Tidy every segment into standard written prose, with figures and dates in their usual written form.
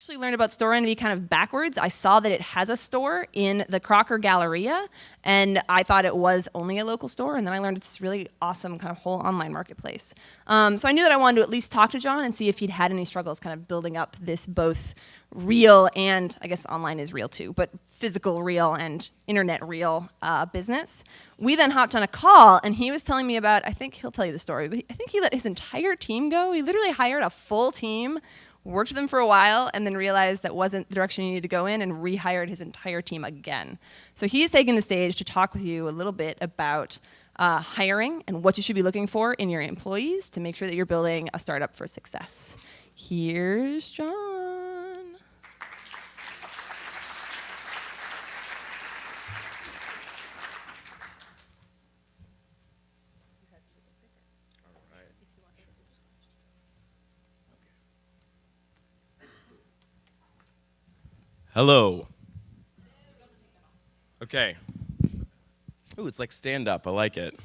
Actually learned about store envy kind of backwards. I saw that it has a store in the Crocker Galleria, and I thought it was only a local store, and then I learned it's really awesome kind of whole online marketplace. So I knew that I wanted to at least talk to John and see if he'd had any struggles kind of building up this both real and, I guess online is real too, but physical real and internet real business. We then hopped on a call, and he was telling me about, I think he'll tell you the story, but I think he let his entire team go. He literally hired a full team, worked with them for a while, and then realized that wasn't the direction he needed to go in and rehired his entire team again. So he is taking the stage to talk with you a little bit about hiring and what you should be looking for in your employees to make sure that you're building a startup for success. Here's John. Hello. Okay. Ooh, it's like stand up. I like it.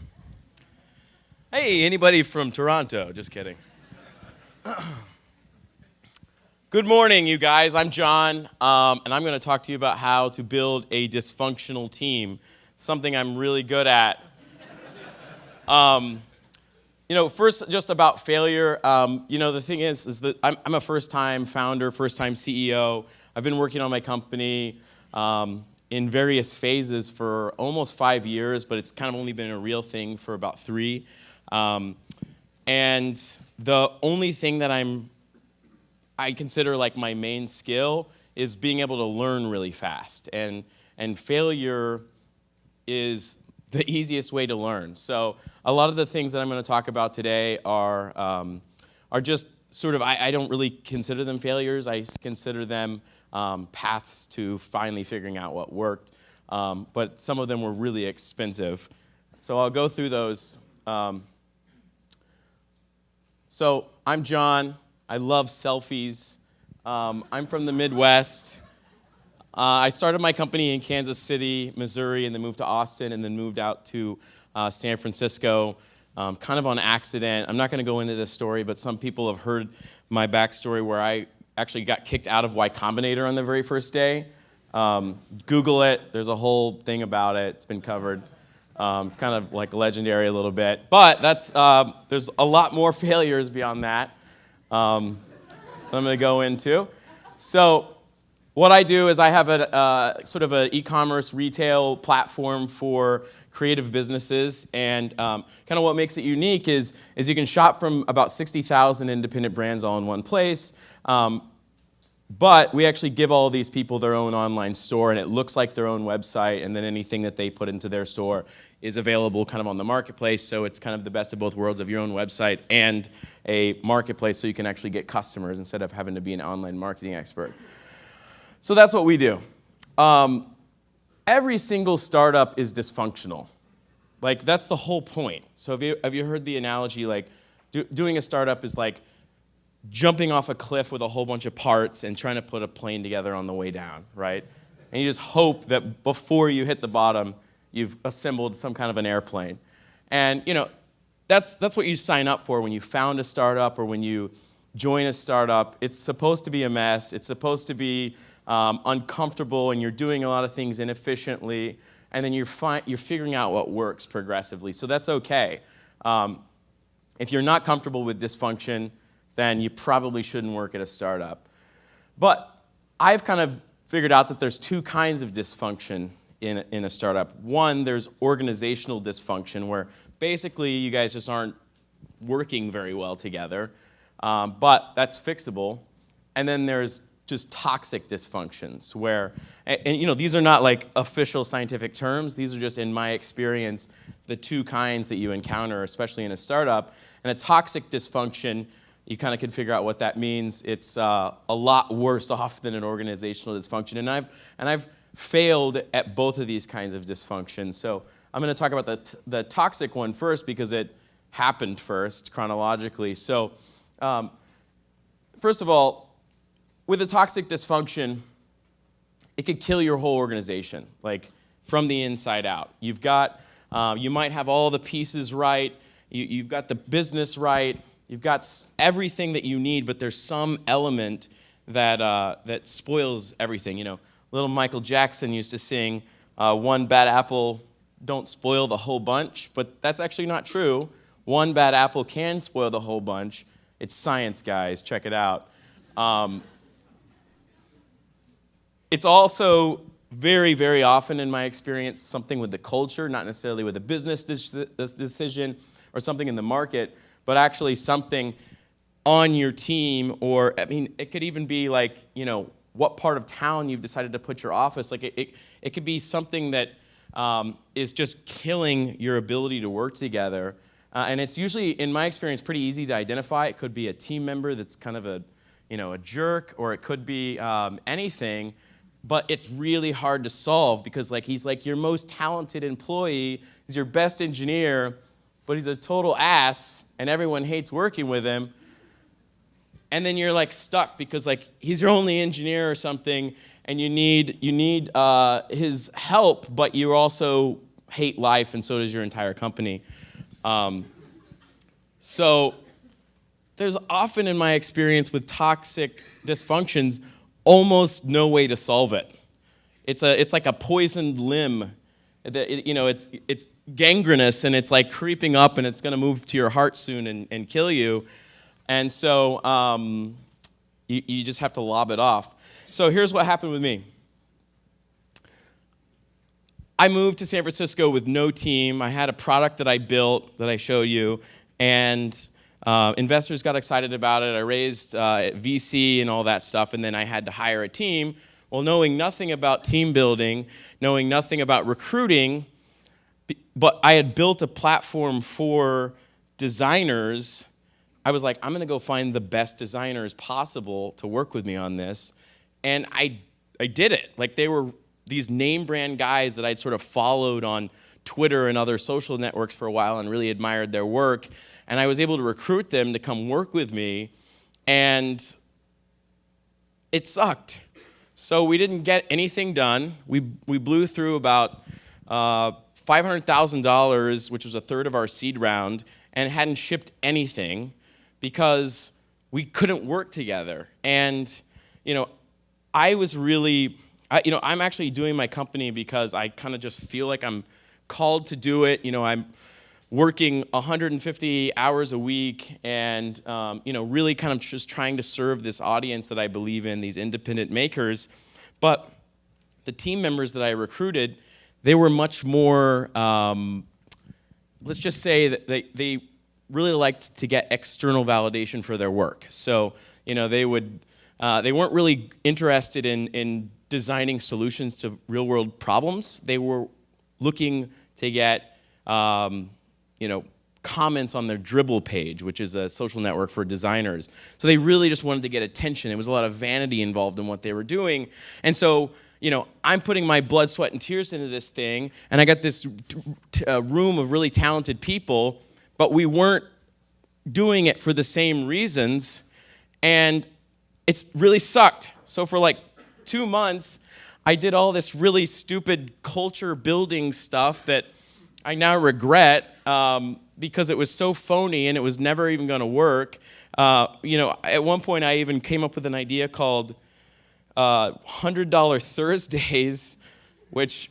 Hey, anybody from Toronto? Just kidding. Good morning, you guys. I'm John, and I'm going to talk to you about how to build a dysfunctional team, something I'm really good at. First, just about failure. The thing is that I'm a first-time founder, first-time CEO. I've been working on my company in various phases for almost 5 years, but it's kind of only been a real thing for about 3. And the only thing that I consider like my main skill is being able to learn really fast. And failure is the easiest way to learn. So a lot of the things that I'm going to talk about today are just sort of, I don't really consider them failures. I consider them paths to finally figuring out what worked. But some of them were really expensive. So I'll go through those. So I'm John. I love selfies. I'm from the Midwest. I started my company in Kansas City, Missouri, and then moved to Austin, and then moved out to San Francisco, kind of on accident. I'm not going to go into this story, but some people have heard my backstory where I actually got kicked out of Y Combinator on the very first day. Google it. There's a whole thing about it. It's been covered. It's kind of like legendary a little bit. But there's a lot more failures beyond that I'm going to go into. So what I do is I have a sort of an e-commerce retail platform for creative businesses, and kind of what makes it unique is you can shop from about 60,000 independent brands all in one place, but we actually give all these people their own online store, and it looks like their own website, and then anything that they put into their store is available kind of on the marketplace, so it's kind of the best of both worlds of your own website and a marketplace, so you can actually get customers instead of having to be an online marketing expert. So that's what we do. Every single startup is dysfunctional. Like, that's the whole point. So have you heard the analogy, like, doing a startup is like jumping off a cliff with a whole bunch of parts and trying to put a plane together on the way down, right? And you just hope that before you hit the bottom, you've assembled some kind of an airplane. And, that's what you sign up for when you found a startup or when you join a startup. It's supposed to be a mess. It's supposed to be uncomfortable, and you're doing a lot of things inefficiently, and then you're figuring out what works progressively. So that's okay. If you're not comfortable with dysfunction, then you probably shouldn't work at a startup. But I've kind of figured out that there's 2 kinds of dysfunction in a startup. One, there's organizational dysfunction, where basically you guys just aren't working very well together, but that's fixable. And then there's just toxic dysfunctions where, and these are not like official scientific terms, these are just, in my experience, the 2 kinds that you encounter, especially in a startup. And a toxic dysfunction, you kind of can figure out what that means. It's a lot worse off than an organizational dysfunction. And I've failed at both of these kinds of dysfunction. So I'm going to talk about the toxic one first because it happened first chronologically. So first of all, with a toxic dysfunction, it could kill your whole organization, like from the inside out. You might have all the pieces right, you've got the business right, you've got everything that you need, but there's some element that spoils everything. You know, little Michael Jackson used to sing, "One bad apple don't spoil the whole bunch," but that's actually not true. One bad apple can spoil the whole bunch. It's science, guys. Check it out. It's also very, very often, in my experience, something with the culture, not necessarily with a business decision or something in the market, but actually something on your team, or, I mean, it could even be like, you know, what part of town you've decided to put your office. Like, it could be something that is just killing your ability to work together. And it's usually, in my experience, pretty easy to identify. It could be a team member that's kind of a jerk, or it could be anything. But it's really hard to solve because, like, he's like your most talented employee, he's your best engineer, but he's a total ass, and everyone hates working with him. And then you're like stuck because, like, he's your only engineer or something, and you need his help, but you also hate life, and so does your entire company. So there's often, in my experience with toxic dysfunctions, almost no way to solve it. It's like a poisoned limb. It's gangrenous, and it's like creeping up, and it's going to move to your heart soon and kill you. And so you just have to lob it off. So here's what happened with me. I moved to San Francisco with no team. I had a product that I built that I showed you, and investors got excited about it. I raised VC and all that stuff, and then I had to hire a team. Well, knowing nothing about team building, knowing nothing about recruiting, but I had built a platform for designers. I was like, I'm going to go find the best designers possible to work with me on this. And I did it. Like, they were these name brand guys that I'd sort of followed on Twitter and other social networks for a while and really admired their work. And I was able to recruit them to come work with me, and it sucked. So we didn't get anything done. We blew through about $500,000, which was a third of our seed round, and hadn't shipped anything because we couldn't work together. And, you know, I was really, I'm actually doing my company because I kind of just feel like I'm called to do it. You know, I'm working 150 hours a week and, really kind of just trying to serve this audience that I believe in, these independent makers. But the team members that I recruited, they were much more, let's just say that they really liked to get external validation for their work. So, you know, they weren't really interested in designing solutions to real world problems. They were looking to get, comments on their Dribble page, which is a social network for designers. So they really just wanted to get attention. There was a lot of vanity involved in what they were doing. And so, you know, I'm putting my blood, sweat, and tears into this thing, and I got this room of really talented people, but we weren't doing it for the same reasons, and it's really sucked. So for like 2 months, I did all this really stupid culture building stuff that I now regret because it was so phony and it was never even going to work. At one point I even came up with an idea called $100 Thursdays, which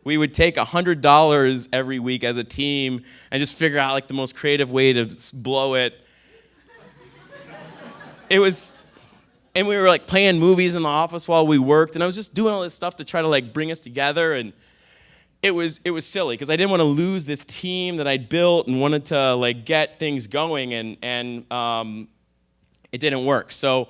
we would take $100 every week as a team and just figure out like the most creative way to blow it. And we were like playing movies in the office while we worked, and I was just doing all this stuff to try to like bring us together, and it was silly because I didn't want to lose this team that I'd built and wanted to like get things going, and it didn't work. So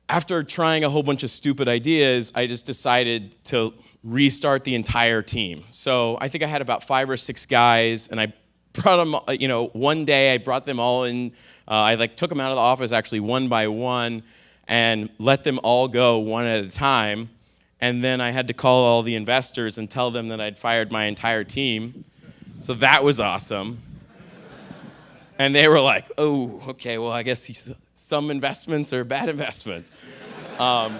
after trying a whole bunch of stupid ideas, I just decided to restart the entire team. So I think I had about 5 or 6 guys, and I brought them, one day I brought them all in. I like took them out of the office actually one by one and let them all go one at a time. And then I had to call all the investors and tell them that I'd fired my entire team. So that was awesome. And they were like, oh, okay, well, I guess some investments are bad investments. But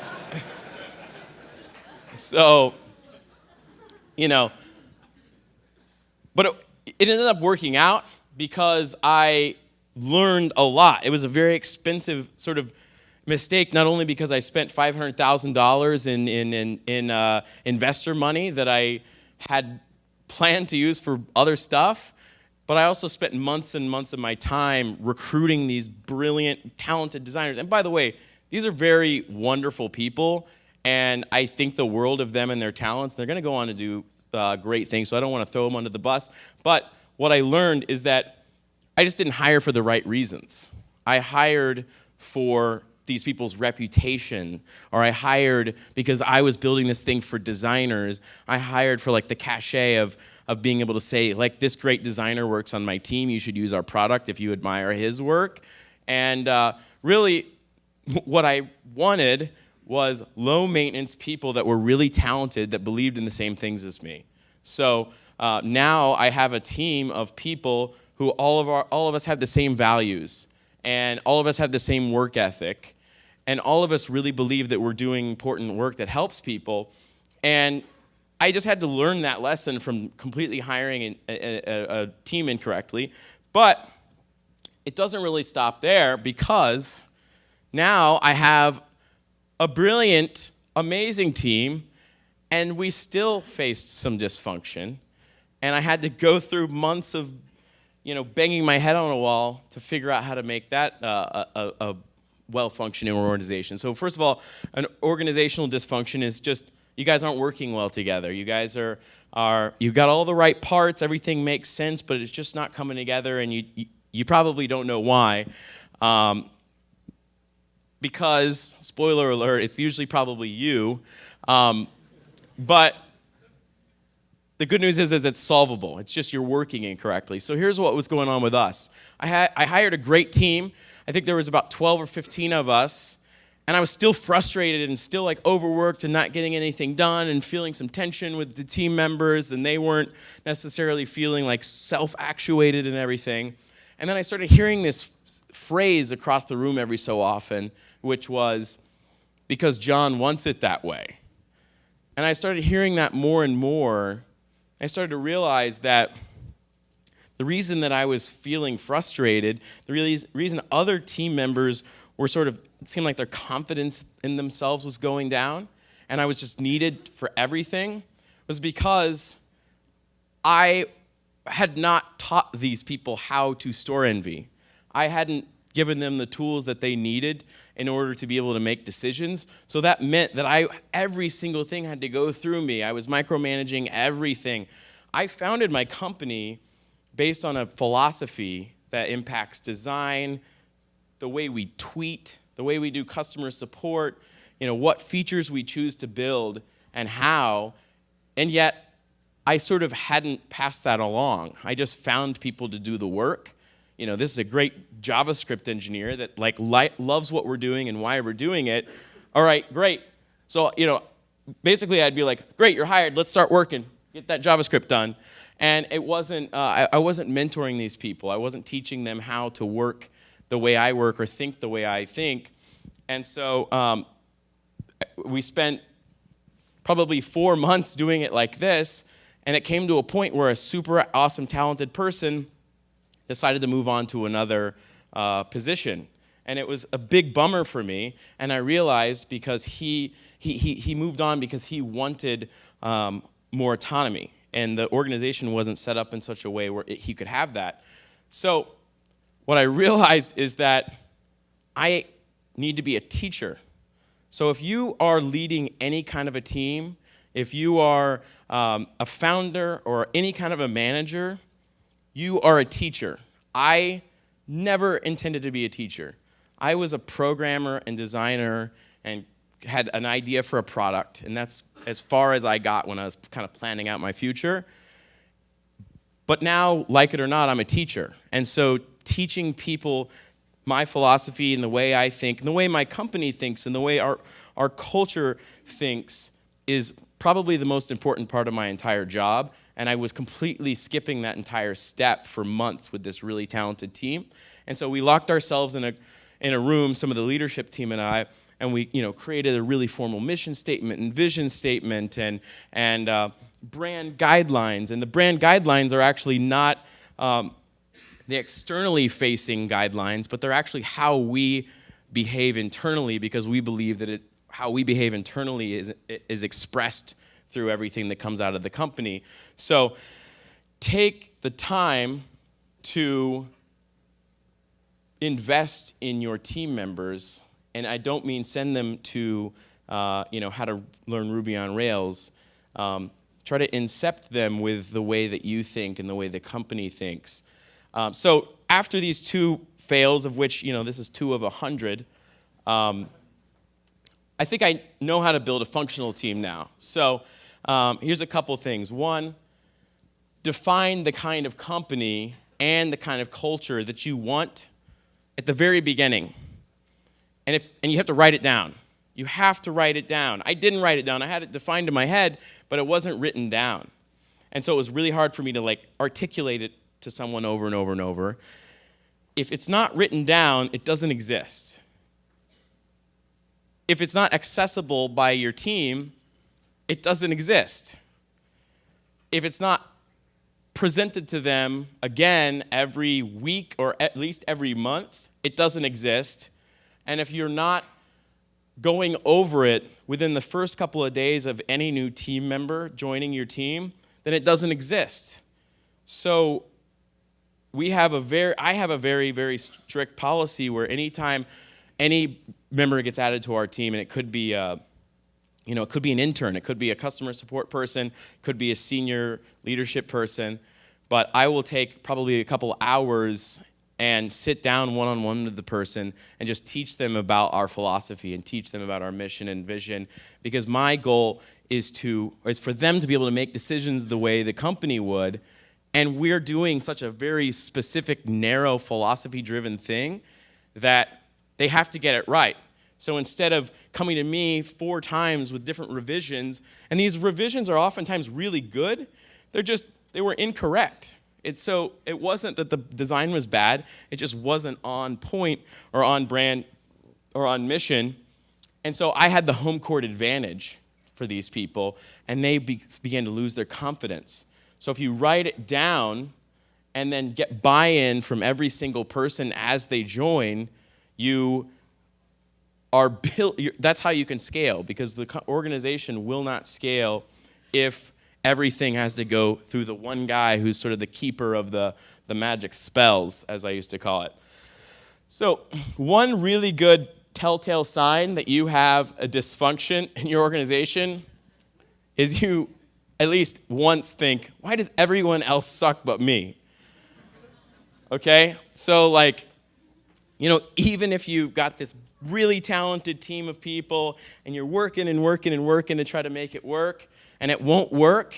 it ended up working out because I learned a lot. It was a very expensive sort of mistake, not only because I spent $500,000 in investor money that I had planned to use for other stuff, but I also spent months and months of my time recruiting these brilliant, talented designers. And by the way, these are very wonderful people, and I think the world of them and their talents. They're going to go on to do great things, so I don't want to throw them under the bus. But what I learned is that I just didn't hire for the right reasons. I hired for these people's reputation, or I hired because I was building this thing for designers. I hired for like the cachet of being able to say, like, this great designer works on my team, you should use our product if you admire his work. And really, what I wanted was low maintenance people that were really talented, that believed in the same things as me. So now I have a team of people who all of us have the same values, and all of us have the same work ethic, and all of us really believe that we're doing important work that helps people. And I just had to learn that lesson from completely hiring a team incorrectly. But it doesn't really stop there, because now I have a brilliant, amazing team, and we still faced some dysfunction. And I had to go through months of banging my head on a wall to figure out how to make that a well-functioning organization. So first of all, an organizational dysfunction is just you guys aren't working well together. You guys you've got all the right parts, everything makes sense, but it's just not coming together, and you probably don't know why. Because, spoiler alert, it's usually probably you. But the good news is it's solvable. It's just you're working incorrectly. So here's what was going on with us. I hired a great team. I think there was about 12 or 15 of us. And I was still frustrated and still like overworked and not getting anything done and feeling some tension with the team members. And they weren't necessarily feeling like self-actuated and everything. And then I started hearing this phrase across the room every so often, which was, because John wants it that way. And I started hearing that more and more. I started to realize that the reason that I was feeling frustrated, the reason other team members were it seemed like their confidence in themselves was going down, and I was just needed for everything, was because I had not taught these people how to store envy. I hadn't given them the tools that they needed in order to be able to make decisions. So that meant that every single thing had to go through me. I was micromanaging everything. I founded my company based on a philosophy that impacts design, the way we tweet, the way we do customer support, what features we choose to build and how. And yet, I sort of hadn't passed that along. I just found people to do the work. This is a great JavaScript engineer that loves what we're doing and why we're doing it. All right, great. So, basically I'd be like, great, you're hired, let's start working, get that JavaScript done. And it wasn't, I wasn't mentoring these people. I wasn't teaching them how to work the way I work or think the way I think. And so we spent probably 4 months doing it like this, and it came to a point where a super awesome, talented person decided to move on to another position. And it was a big bummer for me, and I realized because he moved on because he wanted more autonomy, and the organization wasn't set up in such a way where he could have that. So what I realized is that I need to be a teacher. So if you are leading any kind of a team, if you are a founder or any kind of a manager, you are a teacher. I never intended to be a teacher. I was a programmer and designer and had an idea for a product, and that's as far as I got when I was kind of planning out my future. But now, like it or not, I'm a teacher. And so teaching people my philosophy and the way I think, and the way my company thinks, and the way our culture thinks is probably the most important part of my entire job. And I was completely skipping that entire step for months with this really talented team. And so we locked ourselves in a room, some of the leadership team and I, and we created a really formal mission statement and vision statement and brand guidelines. And the brand guidelines are actually not the externally facing guidelines, but they're actually how we behave internally, because we believe that how we behave internally is expressed through everything that comes out of the company. So take the time to invest in your team members, and I don't mean send them to how to learn Ruby on Rails. Try to incept them with the way that you think and the way the company thinks. So after these 2 fails, of which this is 2 of 100, I think I know how to build a functional team now. So here's a couple things. 1, define the kind of company and the kind of culture that you want at the very beginning. And you have to write it down. You have to write it down. I didn't write it down. I had it defined in my head, but it wasn't written down. And so it was really hard for me to articulate it to someone over and over and over. If it's not written down, it doesn't exist. If it's not accessible by your team, it doesn't exist. If it's not presented to them again every week or at least every month, it doesn't exist. And if you're not going over it within the first couple of days of any new team member joining your team, then it doesn't exist. So I have a very, very strict policy where anytime any member gets added to our team, and it could be it could be an intern, it could be a customer support person, it could be a senior leadership person, but I will take probably a couple hours and sit down one-on-one with the person and just teach them about our philosophy and teach them about our mission and vision, because my goal is for them to be able to make decisions the way the company would, and we're doing such a very specific, narrow, philosophy-driven thing that they have to get it right. So instead of coming to me 4 times with different revisions, and these revisions are oftentimes really good, they were incorrect. It wasn't that the design was bad, it just wasn't on point or on brand or on mission. And so I had the home court advantage for these people, and they began to lose their confidence. So if you write it down and then get buy-in from every single person as they join, that's how you can scale, because the organization will not scale if everything has to go through the one guy who's sort of the keeper of the magic spells, as I used to call it. So one really good telltale sign that you have a dysfunction in your organization is you at least once think, why does everyone else suck but me? Okay? So even if you've got this really talented team of people and you're working and working and working to try to make it work, and it won't work,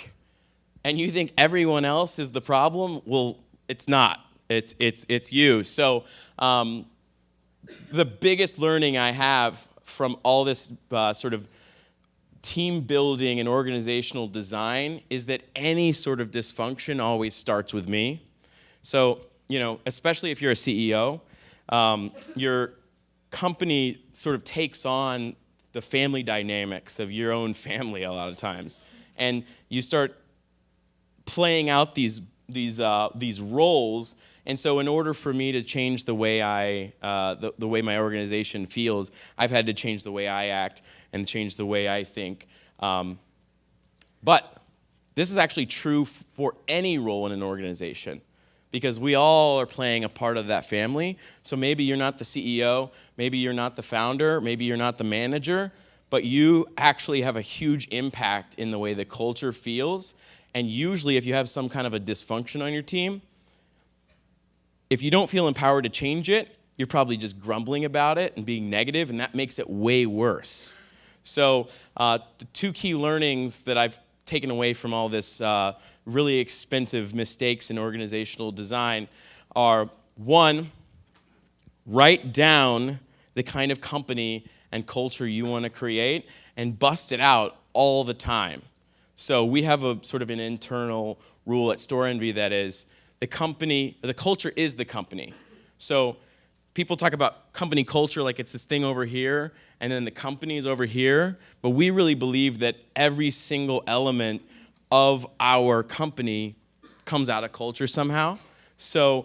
and you think everyone else is the problem, well, it's not. It's you. So the biggest learning I have from all this sort of team building and organizational design is that any sort of dysfunction always starts with me. So, especially if you're a CEO, your company sort of takes on the family dynamics of your own family a lot of times, and you start playing out these roles. And so, in order for me to change the way the way my organization feels, I've had to change the way I act and change the way I think. But this is actually true for any role in an organization, because we all are playing a part of that family. So maybe you're not the CEO, maybe you're not the founder, maybe you're not the manager, but you actually have a huge impact in the way the culture feels. And usually if you have some kind of a dysfunction on your team, if you don't feel empowered to change it, you're probably just grumbling about it and being negative, and that makes it way worse. So the 2 key learnings that I've taken away from all this really expensive mistakes in organizational design are, 1, write down the kind of company and culture you want to create and bust it out all the time. So we have a sort of an internal rule at Store Envy that is the culture is the company. So people talk about company culture like it's this thing over here, and then the company is over here. But we really believe that every single element of our company comes out of culture somehow. So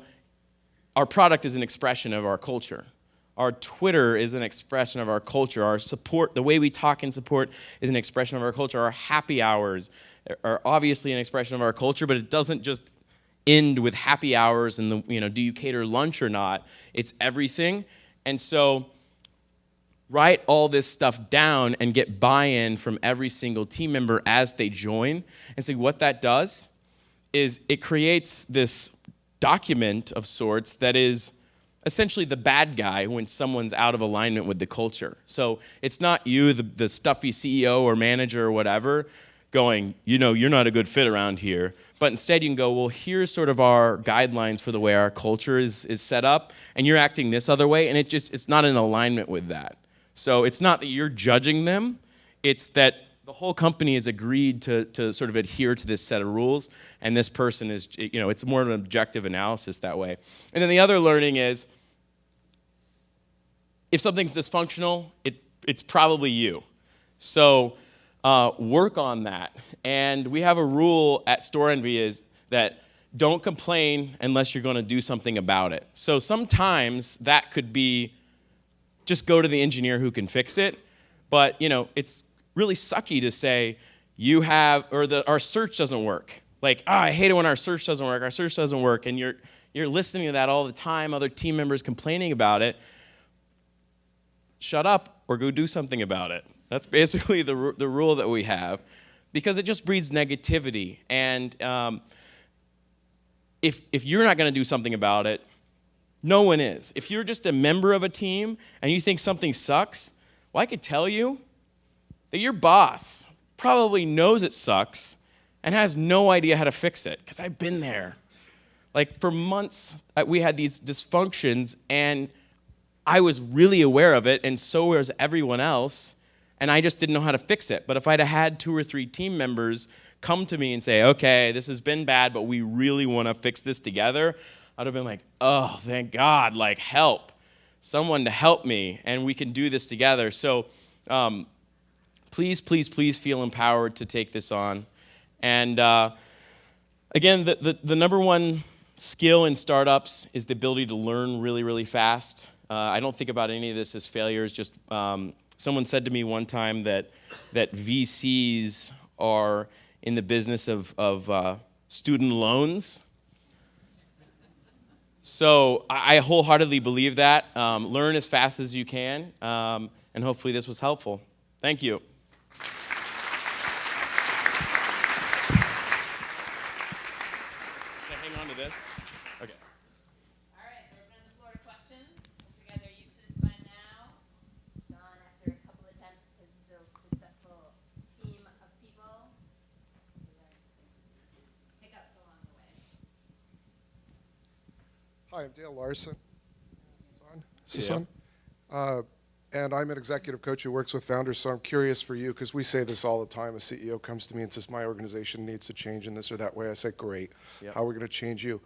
our product is an expression of our culture. Our Twitter is an expression of our culture. Our support, the way we talk in support, is an expression of our culture. Our happy hours are obviously an expression of our culture, but it doesn't just end with happy hours and do you cater lunch or not? It's everything. And so write all this stuff down and get buy-in from every single team member as they join. And so what that does is it creates this document of sorts that is essentially the bad guy when someone's out of alignment with the culture. So it's not you, the stuffy CEO or manager or whatever, going, you're not a good fit around here. But instead you can go, well, here's sort of our guidelines for the way our culture is set up, and you're acting this other way, and it's not in alignment with that. So it's not that you're judging them, it's that the whole company has agreed to sort of adhere to this set of rules, and this person is, it's more of an objective analysis that way. And then the other learning is, if something's dysfunctional, it's probably you. So work on that. And we have a rule at Store Envy is that don't complain unless you're going to do something about it. So sometimes that could be just go to the engineer who can fix it. But it's really sucky to say our search doesn't work. Like, I hate it when our search doesn't work. Our search doesn't work, and you're listening to that all the time. Other team members complaining about it. Shut up or go do something about it. That's basically the rule that we have, because it just breeds negativity. And if you're not going to do something about it, no one is. If you're just a member of a team and you think something sucks, well, I could tell you that your boss probably knows it sucks and has no idea how to fix it, because I've been there. Like, for months, we had these dysfunctions, and I was really aware of it, and so was everyone else, and I just didn't know how to fix it. But if I'd have had 2 or 3 team members come to me and say, okay, this has been bad, but we really want to fix this together, I'd have been like, oh, thank God, like, help. Someone to help me, and we can do this together. So please, please, please feel empowered to take this on. And again, the number one skill in startups is the ability to learn really, really fast. I don't think about any of this as failures. Just someone said to me one time that VCs are in the business of student loans. So I wholeheartedly believe that. Learn as fast as you can, and hopefully this was helpful. Thank you. Can I hang on to this? Okay. All right, so we're opening the floor to questions. Hope you guys are used to this by now. John, after a couple attempts, has built a successful team of people. Hiccups along the way. Hi, I'm Dale Larson. Is this on? And I'm an executive coach who works with founders, so I'm curious for you, because we say this all the time. A CEO comes to me and says, my organization needs to change in this or that way. I say, great. Yep. How are we going to change you?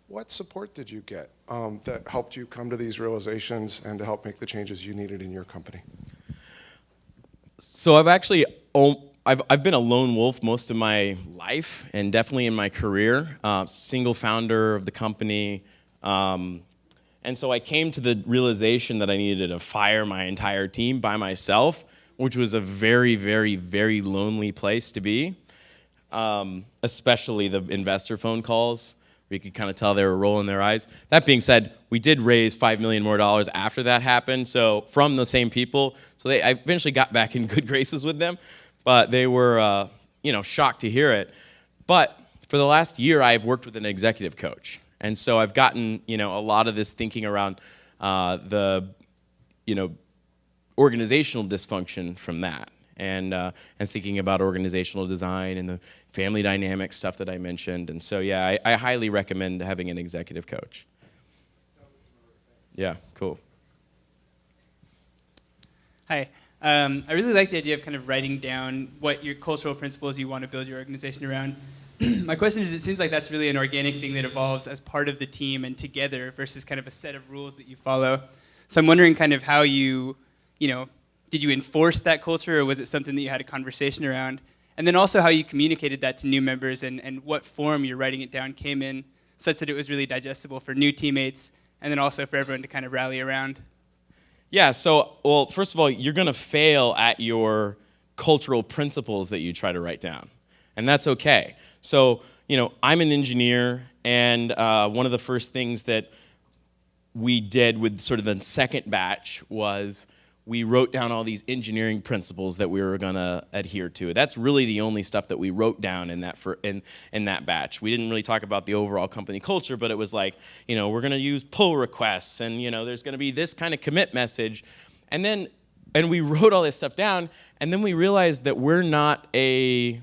What support did you get that helped you come to these realizations and to help make the changes you needed in your company? So I've been a lone wolf most of my life, and definitely in my career. Single founder of the company. And so I came to the realization that I needed to fire my entire team by myself, which was a very, very, very lonely place to be, especially the investor phone calls, where you could kind of tell they were rolling their eyes. That being said, we did raise $5 million more after that happened, so from the same people. So I eventually got back in good graces with them, but they were shocked to hear it. But for the last year, I've worked with an executive coach. And so I've gotten, a lot of this thinking around the organizational dysfunction from that, and thinking about organizational design and the family dynamic stuff that I mentioned. And so, yeah, I highly recommend having an executive coach. Yeah, cool. Hi. I really like the idea of kind of writing down what your cultural principles you want to build your organization around. My question is, it seems like that's really an organic thing that evolves as part of the team and together versus kind of a set of rules that you follow. So I'm wondering kind of how did you enforce that culture, or was it something that you had a conversation around? And then also how you communicated that to new members, and what form you're writing it down came in such that it was really digestible for new teammates, and then also for everyone to kind of rally around. Yeah, so, well, first of all, you're going to fail at your cultural principles that you try to write down, and that's okay. So, I'm an engineer, and one of the first things that we did with sort of the second batch was we wrote down all these engineering principles that we were going to adhere to. That's really the only stuff that we wrote down in that batch. We didn't really talk about the overall company culture, but it was like, we're going to use pull requests, and there's going to be this kind of commit message. And we wrote all this stuff down, and then we realized that we're not a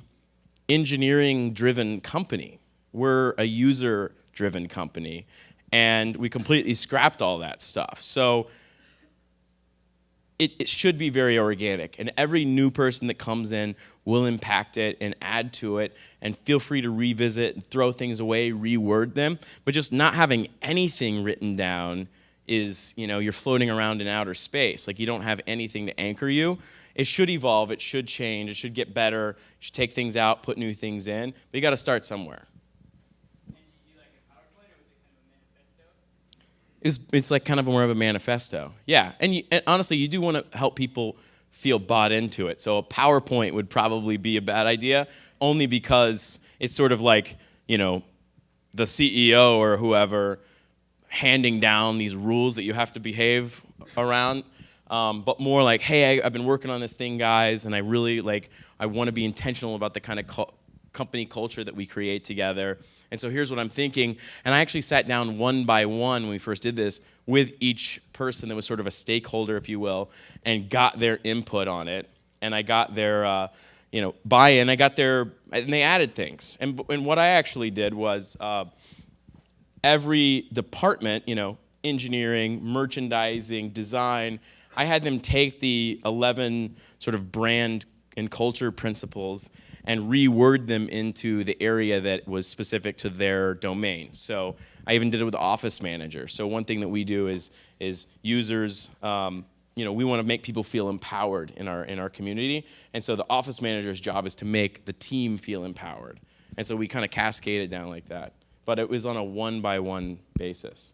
engineering driven company. We're a user driven company, and we completely scrapped all that stuff. So it should be very organic, and every new person that comes in will impact it and add to it, and feel free to revisit and throw things away, reword them, but just not having anything written down is, you're floating around in outer space. Like, you don't have anything to anchor you. It should evolve, it should change, it should get better, you should take things out, put new things in, but you gotta start somewhere. It's like kind of more of a manifesto. Yeah, and honestly, you do want to help people feel bought into it. So a PowerPoint would probably be a bad idea, only because it's sort of like, the CEO or whoever handing down these rules that you have to behave around. But more like, hey, I've been working on this thing, guys, and I really I want to be intentional about the kind of company culture that we create together. And so here's what I'm thinking. And I actually sat down one by one when we first did this with each person that was sort of a stakeholder, if you will, and got their input on it. And I got their, buy-in. And they added things. And what I actually did was every department, engineering, merchandising, design, I had them take the 11 sort of brand and culture principles and reword them into the area that was specific to their domain. So I even did it with the office manager. So one thing that we do is users, we want to make people feel empowered in our community. And so the office manager's job is to make the team feel empowered. And so we kind of cascade it down like that. But it was on a one-by-one basis.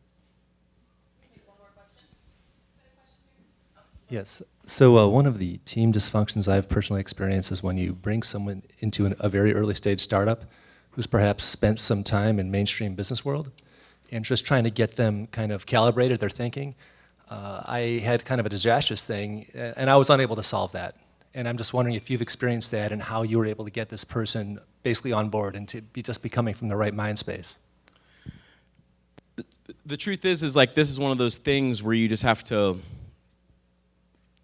One more question. Yes. So one of the team dysfunctions I've personally experienced is when you bring someone into a very early stage startup who's perhaps spent some time in mainstream business world and just trying to get them kind of calibrated their thinking. I had kind of a disastrous thing, and I was unable to solve that. And I'm just wondering if you've experienced that and how you were able to get this person basically on board and to be coming from the right mind space. The truth is like this is one of those things where you just have to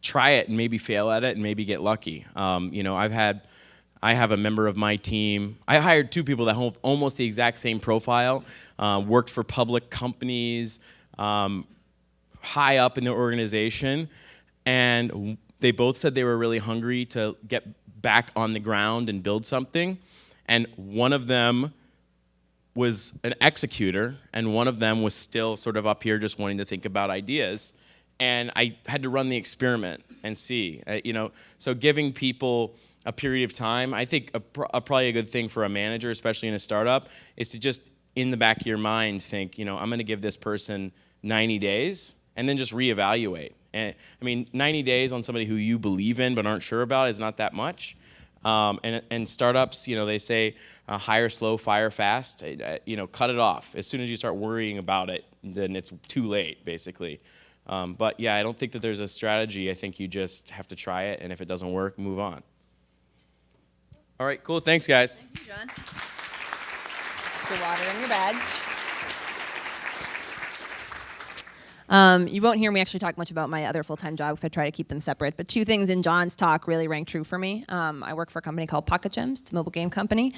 try it and maybe fail at it and maybe get lucky. I have a member of my team. I hired two people that have almost the exact same profile, worked for public companies, high up in their organization, and they both said they were really hungry to get back on the ground and build something. And one of them was an executor, and one of them was still sort of up here just wanting to think about ideas. And I had to run the experiment and see, so giving people a period of time, I think probably a good thing for a manager, especially in a startup, is to just in the back of your mind think, I'm going to give this person 90 days and then just reevaluate. And 90 days on somebody who you believe in but aren't sure about is not that much. And startups, they say hire slow, fire fast. Cut it off. As soon as you start worrying about it, then it's too late, basically. But yeah, I don't think that there's a strategy. I think you just have to try it, and if it doesn't work, move on. All right, cool. Thanks, guys. Thank you, John. The water in your badge. You won't hear me actually talk much about my other full-time job because I try to keep them separate. But two things in John's talk really rang true for me. I work for a company called Pocket Gems. It's a mobile game company.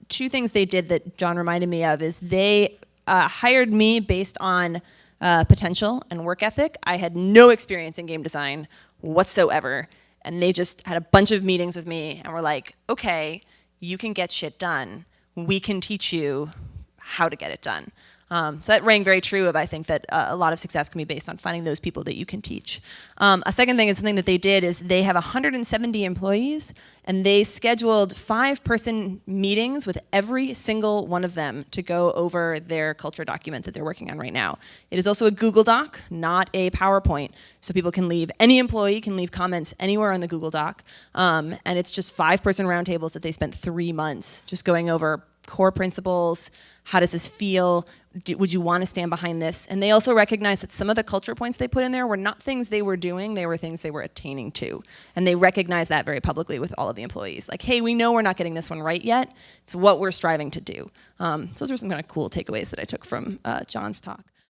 Two things they did that John reminded me of is they hired me based on potential and work ethic. I had no experience in game design whatsoever. And they just had a bunch of meetings with me and were like, okay, you can get shit done. We can teach you how to get it done. So that rang very true of, I think, that a lot of success can be based on finding those people that you can teach. A second thing is something that they did is they have 170 employees, and they scheduled 5-person meetings with every single one of them to go over their culture document that they're working on right now. It is also a Google Doc, not a PowerPoint, so people can leave, any employee can leave comments anywhere on the Google Doc, and it's just 5-person roundtables that they spent 3 months just going over core principles. How does this feel? Would you want to stand behind this? And they also recognized that some of the culture points they put in there were not things they were doing, they were things they were attaining to. And they recognized that very publicly with all of the employees. Like, hey, we know we're not getting this one right yet. It's what we're striving to do. So those are some kind of cool takeaways that I took from John's talk.